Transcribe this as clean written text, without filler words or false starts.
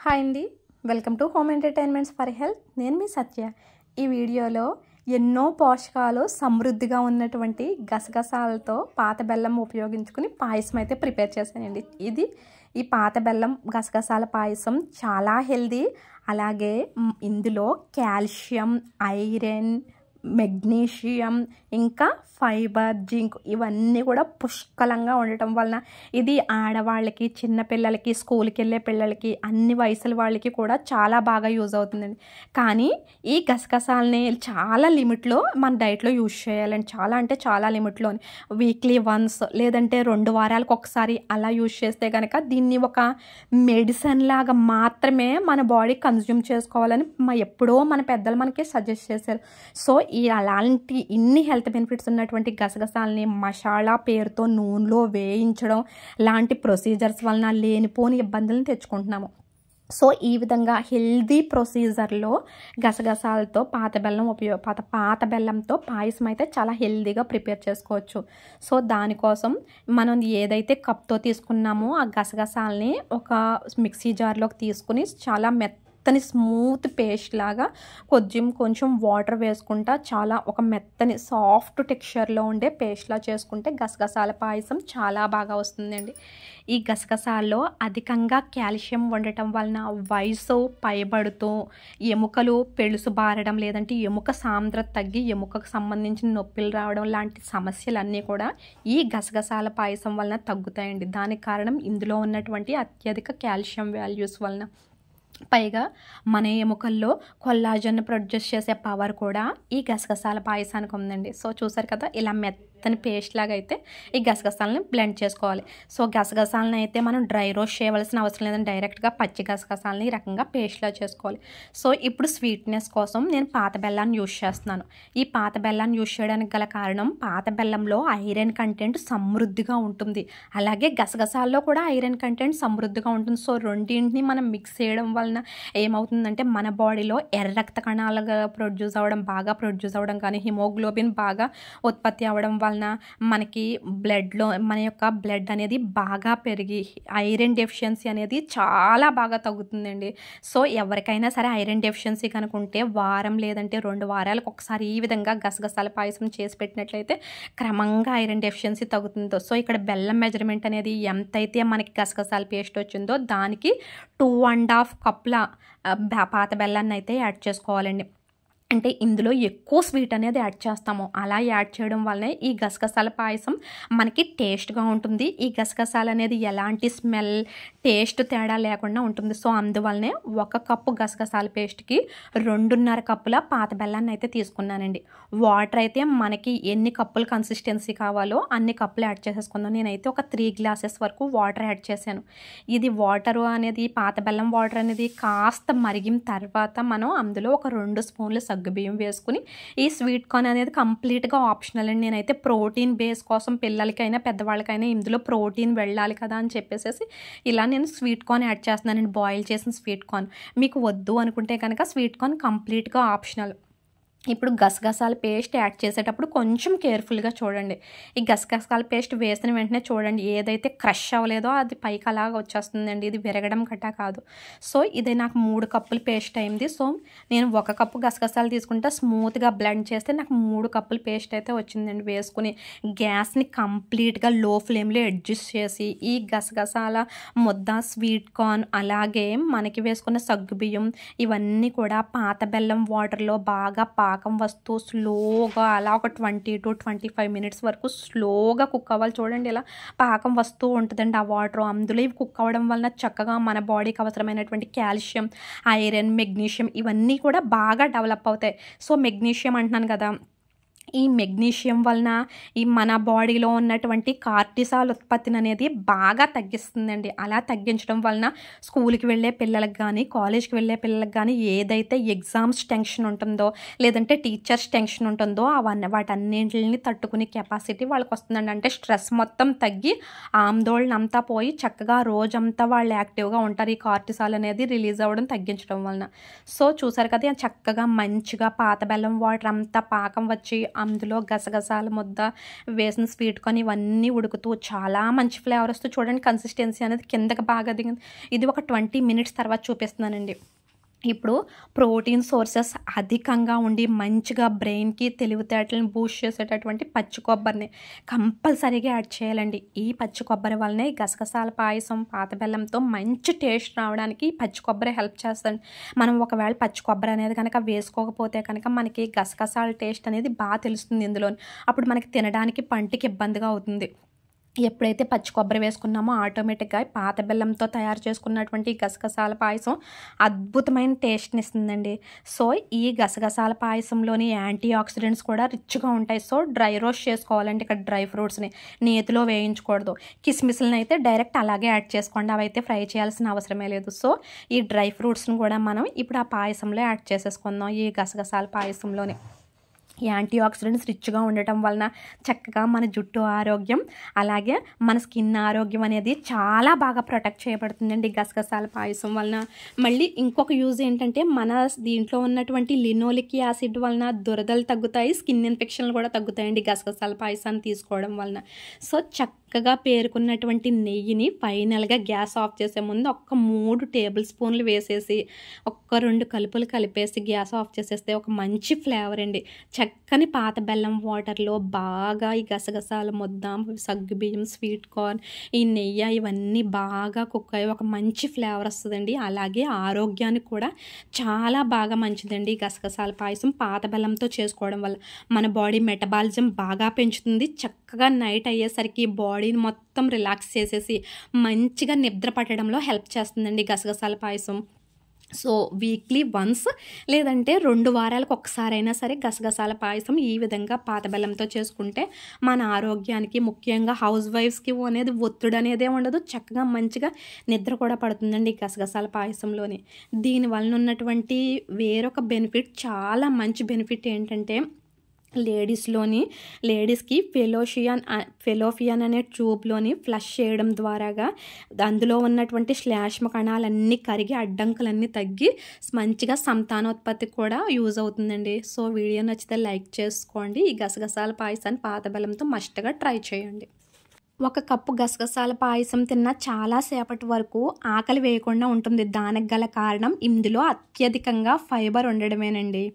Hi అండి, welcome to home entertainments for health. నేను మీ సత్య. ఈ వీడియోలో ఎన్నో పోషకాలు సమృద్ధిగా ఉన్నటువంటి గసగసాలతో పాత బెల్లం ఉపయోగించుకుని పాయసం అయితే ప్రిపేర్ చేశానండి. ఈ పాత బెల్లం గసగసాల పాయసం చాలా హెల్దీ. అలాగే ఇందులో కాల్షియం, ఐరన్, మెగ్నీషియం, ఇంకా ఫైబర్, జింక్ ఇవన్నీ కూడా పుష్కలంగా ఉండటం వలన ఇది ఆడవాళ్ళకి, చిన్నపిల్లలకి, స్కూల్కి వెళ్ళే పిల్లలకి, అన్ని వయసుల వాళ్ళకి కూడా చాలా బాగా యూజ్ అవుతుందండి. కానీ ఈ గసగసాలని చాలా లిమిట్లో మన డైట్లో యూజ్ చేయాలండి. చాలా అంటే చాలా లిమిట్లోని, వీక్లీ వన్స్ లేదంటే 2 వారాలకు ఒకసారి అలా యూజ్ చేస్తే కనుక దీన్ని ఒక మెడిసిన్ లాగా మాత్రమే మన బాడీ కన్జ్యూమ్ చేసుకోవాలని ఎప్పుడో మన పెద్దలు మనకి సజెస్ట్ చేశారు. సో అలాంటి ఇన్ని హెల్త్ బెనిఫిట్స్ ఉన్నటువంటి గసగసాలని మసాలా పేరుతో నూనెలో వేయించడం లాంటి ప్రొసీజర్స్ వలన లేనిపోని ఇబ్బందులను తెచ్చుకుంటున్నాము. సో ఈ విధంగా హెల్దీ ప్రొసీజర్లో గసగసాలతో పాత బెల్లంతో పాయసం అయితే చాలా హెల్దీగా ప్రిపేర్ చేసుకోవచ్చు. సో దానికోసం మనం ఏదైతే కప్తో తీసుకున్నామో ఆ గసగసాలని ఒక మిక్సీ జార్లోకి తీసుకుని చాలా మెత్తని స్మూత్ పేస్ట్ లాగా కొంచెం వాటర్ వేసుకుంటా చాలా ఒక మెత్తని సాఫ్ట్ టెక్స్చర్లో ఉండే పేస్ట్లా చేసుకుంటే గసగసాల పాయసం చాలా బాగా వస్తుందండి. ఈ గసగసాల్లో అధికంగా కాల్షియం ఉండటం వలన వయసు పైబడుతూ ఎముకలు పెళుసు బారడం, లేదంటే ఎముక సాంద్రత తగ్గి ఎముకకు సంబంధించిన నొప్పులు రావడం లాంటి సమస్యలన్నీ కూడా ఈ గసగసాల పాయసం వలన తగ్గుతాయండి. దానికి కారణం ఇందులో ఉన్నటువంటి అత్యధిక కాల్షియం వాల్యూస్ వలన. పైగా మన ఎముకల్లో కొల్లాజన్ ప్రొడ్యూస్ చేసే పవర్ కూడా ఈ గసగసాల పాయసానికి ఉందండి. సో చూసారు కదా, ఇలా మెత్తని పేస్ట్ లాగా అయితే ఈ గసగసాలని బ్లెండ్ చేసుకోవాలి. సో గసగసాలను అయితే మనం డ్రై రోస్ట్ చేయవలసిన అవసరం లేదని డైరెక్ట్గా పచ్చి గసగసాలని ఈ రకంగా పేస్ట్లా చేసుకోవాలి. సో ఇప్పుడు స్వీట్నెస్ కోసం నేను పాత బెల్లాన్ని యూజ్ చేస్తున్నాను. ఈ పాత బెల్లాన్ని యూజ్ చేయడానికి గల కారణం పాత బెల్లంలో ఐరన్ కంటెంట్ సమృద్ధిగా ఉంటుంది. అలాగే గసగసాల్లో కూడా ఐరన్ కంటెంట్ సమృద్ధిగా ఉంటుంది. సో రెండింటిని మనం మిక్స్ చేయడం వలన ఏమవుతుందంటే మన బాడీలో ఎర్ర రక్త కణాలుగా బాగా ప్రొడ్యూస్ అవ్వడం కానీ హిమోగ్లోబిన్ బాగా ఉత్పత్తి అవ్వడం వలన మనకి మన యొక్క బ్లడ్ అనేది బాగా పెరిగి ఐరన్ డెఫిషియన్సీ అనేది చాలా బాగా తగ్గుతుందండి. సో ఎవరికైనా సరే ఐరన్ డెఫిషియన్సీ కనుకుంటే వారం లేదంటే 2 వారాలకు ఒకసారి ఈ విధంగా గసగసాల పాయసం చేసి పెట్టినట్లయితే క్రమంగా ఐరన్ డెఫిషియన్సీ తగ్గుతుందో. సో ఇక్కడ బెల్లం మెజర్మెంట్ అనేది ఎంతైతే మనకి గసగసాల పేస్ట్ వచ్చిందో దానికి 2.5 కప్పుల పాత బెల్లాన్ని అయితే యాడ్ చేసుకోవాలండి. అంటే ఇందులో ఎక్కువ స్వీట్ అనేది యాడ్ చేస్తాము. అలా యాడ్ చేయడం వల్లనే ఈ గసగసాల పాయసం మనకి టేస్ట్గా ఉంటుంది. ఈ గసగసాలు అనేది ఎలాంటి స్మెల్, టేస్ట్ తేడా లేకుండా ఉంటుంది. సో అందువల్లనే 1 కప్పు గసగసాల పేస్ట్కి 2.5 కప్పుల పాత బెల్లాన్ని అయితే తీసుకున్నానండి. వాటర్ అయితే మనకి ఎన్ని కప్పుల కన్సిస్టెన్సీ కావాలో అన్ని కప్పులు యాడ్ చేసేసుకుందాం. నేనైతే ఒక 3 గ్లాసెస్ వరకు వాటర్ యాడ్ చేశాను. ఇది వాటర్ అనేది పాత బెల్లం వాటర్ అనేది కాస్త మరిగిన తర్వాత మనం అందులో ఒక 2 స్పూన్లు సగ్గుబియ్యం వేసుకుని, ఈ స్వీట్ కార్న్ అనేది కంప్లీట్గా ఆప్షనల్ అండి. నేనైతే ప్రోటీన్ బేస్ కోసం పిల్లలకైనా పెద్దవాళ్ళకైనా ఇందులో ప్రోటీన్ వెళ్ళాలి కదా అని చెప్పేసి ఇలా నేను స్వీట్ కార్న్ యాడ్ చేస్తున్నానండి. బాయిల్ చేసిన స్వీట్ కార్న్. మీకు వద్దు అనుకుంటే కనుక స్వీట్ కార్న్ కంప్లీట్గా ఆప్షనల్. ఇప్పుడు గసగసాల పేస్ట్ యాడ్ చేసేటప్పుడు కొంచెం కేర్ఫుల్గా చూడండి. ఈ గసగసాల పేస్ట్ వేసిన వెంటనే చూడండి, ఏదైతే క్రష్ అవ్వలేదో అది పైకి అలాగా వచ్చేస్తుందండి. ఇది విరగడం గట్టా కాదు. సో ఇది నాకు 3 కప్పుల పేస్ట్ అయింది. సో నేను 1 కప్పు గసగసాలు తీసుకుంటే స్మూత్గా బ్లెండ్ చేస్తే నాకు 3 కప్పుల పేస్ట్ అయితే వచ్చిందండి. వేసుకుని గ్యాస్ని కంప్లీట్గా లో ఫ్లేమ్లో అడ్జస్ట్ చేసి ఈ గసగసాల ముద్ద, స్వీట్ కార్న్, అలాగే మనకి వేసుకున్న సగ్గుబియ్యం ఇవన్నీ కూడా పాత బెల్లం వాటర్లో బాగా పాకం వస్తూ స్లోగా అలా ఒక 20 to 25 మినిట్స్ వరకు స్లోగా కుక్ అవ్వాలి. చూడండి, ఇలా పాకం వస్తూ ఉంటుందండి ఆ వాటర్. అందులో ఇవి కుక్ అవ్వడం వలన చక్కగా మన బాడీకి అవసరమైనటువంటి కాల్షియం, ఐరన్, మెగ్నీషియం ఇవన్నీ కూడా బాగా డెవలప్ అవుతాయి. సో మెగ్నీషియం అంటున్నాను కదా, ఈ మెగ్నీషియం వలన ఈ మన బాడీలో ఉన్నటువంటి కార్టిసాల్ ఉత్పత్తిని అనేది బాగా తగ్గిస్తుందండి. అలా తగ్గించడం వలన స్కూల్కి వెళ్ళే పిల్లలకు కానీ కాలేజ్కి వెళ్ళే పిల్లలకు కానీ ఏదైతే ఎగ్జామ్స్ టెన్షన్ ఉంటుందో లేదంటే టీచర్స్ టెన్షన్ ఉంటుందో వాటన్నింటిని తట్టుకునే కెపాసిటీ వాళ్ళకి వస్తుందండి. అంటే స్ట్రెస్ మొత్తం తగ్గి ఆందోళన అంతా పోయి చక్కగా రోజంతా వాళ్ళు యాక్టివ్గా ఉంటారు. ఈ కార్టిసాల్ అనేది రిలీజ్ అవ్వడం తగ్గించడం వలన. సో చూసారు కదా, చక్కగా మంచిగా పాత బెల్లం వాటర్ అంతా పాకం వచ్చి ఆ అందులో గసగసాల ముద్ద వేసిన స్వీట్ కార్న్ ఇవన్నీ ఉడుకుతూ చాలా మంచి ఫ్లేవర్ వస్తూ చూడండి కన్సిస్టెన్సీ అనేది కిందకి బాగా దిగింది. ఇది ఒక 20 మినిట్స్ తర్వాత చూపిస్తున్నానండి. ఇప్పుడు ప్రోటీన్ సోర్సెస్ అధికంగా ఉండి మంచిగా బ్రెయిన్కి తెలివితేటలను బూస్ట్ చేసేటటువంటి పచ్చి కొబ్బరిని కంపల్సరీగా యాడ్ చేయాలండి. ఈ పచ్చి కొబ్బరి వల్లనే గసగసాల పాయసం పాత బెల్లంతో మంచి టేస్ట్ రావడానికి పచ్చి కొబ్బరి హెల్ప్ చేస్తుంది. మనం ఒకవేళ పచ్చి కొబ్బరి అనేది కనుక వేసుకోకపోతే కనుక మనకి గసగసాల టేస్ట్ అనేది బాగా తెలుస్తుంది ఇందులో. అప్పుడు మనకి తినడానికి పంటికి ఇబ్బందిగా అవుతుంది. ఎప్పుడైతే పచ్చి కొబ్బరి వేసుకున్నామో ఆటోమేటిక్గా పాత బెల్లంతో తయారు చేసుకున్నటువంటి గసగసాల పాయసం అద్భుతమైన టేస్ట్ని ఇస్తుందండి. సో ఈ గసగసాల పాయసంలోని యాంటీ ఆక్సిడెంట్స్ కూడా రిచ్గా ఉంటాయి. సో డ్రై రోస్ట్ చేసుకోవాలండి. ఇక్కడ డ్రై ఫ్రూట్స్ని నేతిలో వేయించకూడదు. కిస్మిస్లను అయితే డైరెక్ట్ అలాగే యాడ్ చేసుకోండి, అవైతే ఫ్రై చేయాల్సిన అవసరమే లేదు. సో ఈ డ్రై ఫ్రూట్స్ని కూడా మనం ఇప్పుడు ఆ పాయసంలో యాడ్ చేసేసుకుందాం. ఈ గసగసాల పాయసంలోని యాంటీ ఆక్సిడెంట్స్ రిచ్గా ఉండటం వలన చక్కగా మన జుట్టు ఆరోగ్యం అలాగే మన స్కిన్ ఆరోగ్యం అనేది చాలా బాగా ప్రొటెక్ట్ చేయబడుతుందండి గసగసాల పాయసం వలన. మళ్ళీ ఇంకొక యూజ్ ఏంటంటే మన దీంట్లో ఉన్నటువంటి లినోలిక్ యాసిడ్ వలన దురదలు తగ్గుతాయి, స్కిన్ ఇన్ఫెక్షన్లు కూడా తగ్గుతాయండి గసగసాల పాయసాన్ని తీసుకోవడం వలన. సో చక్కగా పేరుకున్నటువంటి నెయ్యిని ఫైనల్గా గ్యాస్ ఆఫ్ చేసే ముందు ఒక్క 3 టేబుల్ స్పూన్లు వేసేసి ఒక్క 2 కలుపులు కలిపేసి గ్యాస్ ఆఫ్ చేసేస్తే ఒక మంచి ఫ్లేవర్ అండి. చక్కని పాత బెల్లం వాటర్లో బాగా ఈ గసగసాల ముద్ద, సగ్గుబియ్యం, స్వీట్ కార్న్, ఈ నెయ్యి ఇవన్నీ బాగా కుక్ అయ్యి ఒక మంచి ఫ్లేవర్ వస్తుందండి. అలాగే ఆరోగ్యానికి కూడా చాలా బాగా మంచిదండి గసగసాల పాయసం పాత బెల్లంతో చేసుకోవడం వల్ల. మన బాడీ మెటబాలిజం బాగా పెంచుతుంది. చక్కగా నైట్ అయ్యేసరికి బాడీని మొత్తం రిలాక్స్ చేసేసి మంచిగా నిద్ర పట్టడంలో హెల్ప్ చేస్తుందండి గసగసాల పాయసం. సో వీక్లీ వన్స్ లేదంటే 2 వారాలకు ఒకసారైనా సరే గసగసాల పాయసం ఈ విధంగా పాత బెల్లంతో చేసుకుంటే మన ఆరోగ్యానికి ముఖ్యంగా హౌస్ వైఫ్స్కి అనేది ఒత్తిడి అనేదే ఉండదు. చక్కగా మంచిగా నిద్ర కూడా పడుతుందండి ఈ గసగసాల పాయసంలోని. దీనివల్ల ఉన్నటువంటి వేరొక బెనిఫిట్, చాలా మంచి బెనిఫిట్ ఏంటంటే లేడీస్కి ఫెలోపియన్ అనే ట్యూబ్లోని ఫ్లష్ చేయడం ద్వారాగా అందులో ఉన్నటువంటి శ్లేష్మ కణాలన్నీ కరిగి అడ్డంకులన్నీ తగ్గి మంచిగా సంతానోత్పత్తికి కూడా యూజ్ అవుతుందండి. సో వీడియో నచ్చితే లైక్ చేసుకోండి. ఈ గసగసాల పాయసాన్ని పాత బెల్లంతో మస్ట్గా ట్రై చేయండి. 1 కప్పు గసగసాల పాయసం తిన్న చాలా సేపటి వరకు ఆకలి వేయకుండా ఉంటుంది. దానికి గల కారణం ఇందులో అత్యధికంగా ఫైబర్ ఉండడమేనండి.